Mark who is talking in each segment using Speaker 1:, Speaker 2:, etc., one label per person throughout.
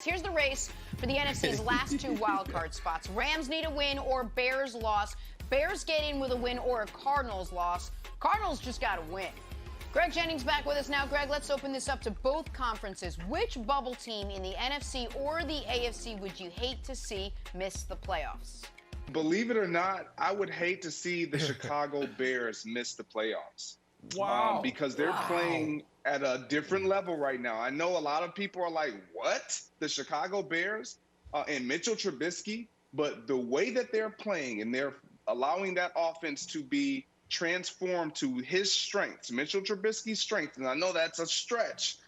Speaker 1: Here's the race for the NFC's last two wildcard spots. Rams need a win or Bears loss. Bears get in with a win or a Cardinals loss. Cardinals just got to win. Greg Jennings back with us now. Greg, let's open this up to both conferences. Which bubble team in the NFC or the AFC would you hate to see miss the playoffs?
Speaker 2: Believe it or not, I would hate to see the Chicago Bears miss the playoffs.
Speaker 3: Wow.
Speaker 2: Because they're playing at a different level right now. I know a lot of people are like, what? The Chicago Bears and Mitchell Trubisky? But the way that they're playing and they're allowing that offense to be transformed to his strengths, Mitchell Trubisky's strength, and I know that's a stretch.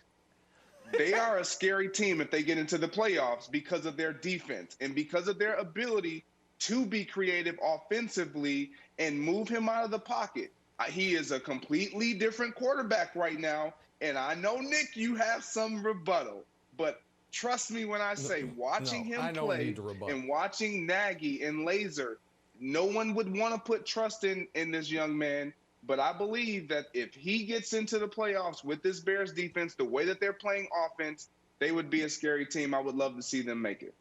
Speaker 2: They are a scary team if they get into the playoffs because of their defense and because of their ability to be creative offensively and move him out of the pocket. He is a completely different quarterback right now, and I know, Nick, you have some rebuttal, but trust me when I say watching him play and watching Nagy and Laser, no one would want to put trust in this young man, but I believe that if he gets into the playoffs with this Bears defense, the way that they're playing offense, they would be a scary team. I would love to see them make it.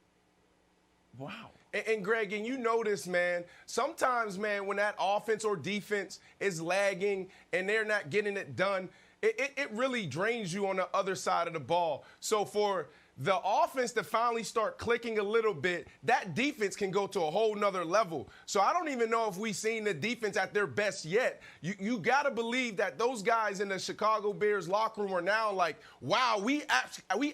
Speaker 3: Wow. And Greg, and you notice, man, sometimes, man, when that offense or defense is lagging and they're not getting it done, it really drains you on the other side of the ball. So for the offense to finally start clicking a little bit, that defense can go to a whole nother level. So I don't even know if we've seen the defense at their best yet. You got to believe that those guys in the Chicago Bears locker room are now like, wow, we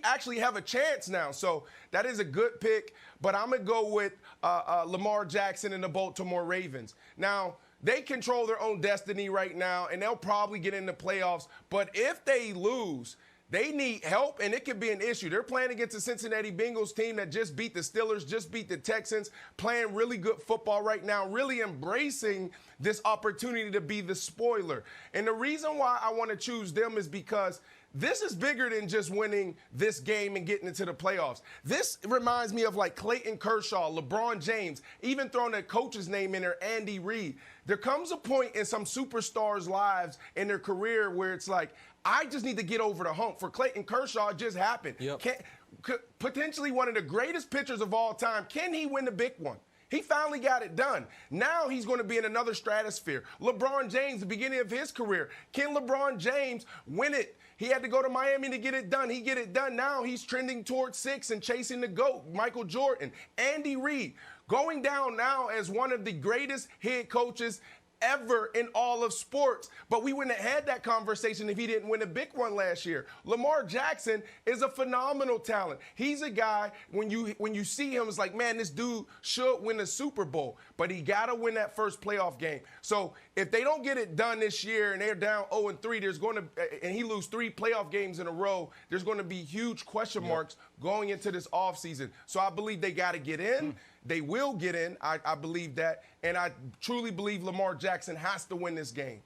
Speaker 3: actually have a chance now. So that is a good pick, but I'm going to go with Lamar Jackson and the Baltimore Ravens. Now, they control their own destiny right now, and they'll probably get in the playoffs. But if they lose, they need help, and it could be an issue. They're playing against the Cincinnati Bengals team that just beat the Steelers, just beat the Texans, playing really good football right now, really embracing this opportunity to be the spoiler. And the reason why I want to choose them is because this is bigger than just winning this game and getting into the playoffs. This reminds me of like Clayton Kershaw, LeBron James, even throwing a coach's name in there, Andy Reid. There comes a point in some superstars' lives in their career where it's like, I just need to get over the hump. For Clayton Kershaw, it just happened. Potentially one of the greatest pitchers of all time. Can he win the big one? He finally got it done. Now he's going to be in another stratosphere. LeBron James, the beginning of his career. Can LeBron James win it? He had to go to Miami to get it done. He get it done. Now he's trending towards 6 and chasing the GOAT, Michael Jordan. Andy Reid, going down now as one of the greatest head coaches ever in all of sports. But we wouldn't have had that conversation if he didn't win a big one last year. Lamar Jackson is a phenomenal talent. He's a guy, when you see him, it's like, man, this dude should win a Super Bowl. But he got to win that first playoff game. So if they don't get it done this year and they're down 0-3, and he loses 3 playoff games in a row, there's going to be huge question marks going into this offseason. So I believe they got to get in. They will get in. I believe that. And I truly believe Lamar Jackson has to win this game.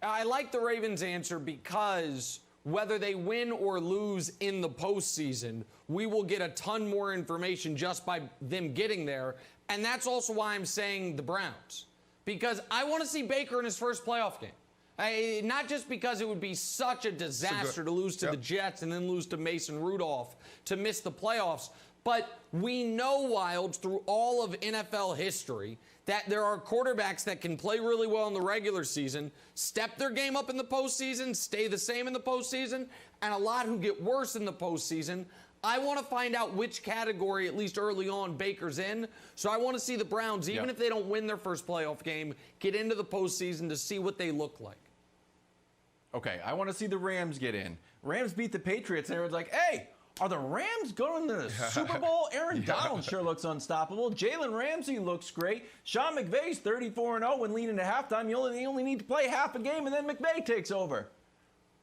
Speaker 4: I like the Ravens' answer because whether they win or lose in the postseason, we will get a ton more information just by them getting there. And that's also why I'm saying the Browns. Because I want to see Baker in his first playoff game. Not just because it would be such a disaster to lose to the Jets and then lose to Mason Rudolph to miss the playoffs, but we know, Wild, through all of NFL history, that there are quarterbacks that can play really well in the regular season, step their game up in the postseason, stay the same in the postseason, and a lot who get worse in the postseason. I want to find out which category, at least early on, Baker's in. So I want to see the Browns, even if they don't win their first playoff game, get into the postseason to see what they look like.
Speaker 5: Okay, I want to see the Rams get in. Rams beat the Patriots, and everyone's like, hey, are the Rams going to the Super Bowl? Aaron Donald sure looks unstoppable. Jalen Ramsey looks great. Sean McVay's 34-0 when leading to halftime. You only need to play half a game, and then McVay takes over.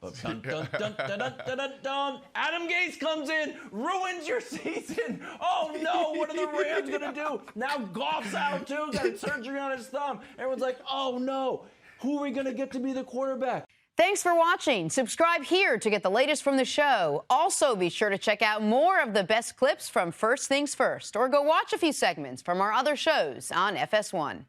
Speaker 5: But dun, dun, dun, dun, dun, dun, dun, dun. Adam Gase comes in, ruins your season. Oh, no, what are the Rams going to do? Now Goff's out, too, got surgery on his thumb. Everyone's like, oh, no, who are we going to get to be the quarterback?
Speaker 1: Thanks for watching. Subscribe here to get the latest from the show. Also, be sure to check out more of the best clips from First Things First, or go watch a few segments from our other shows on FS1.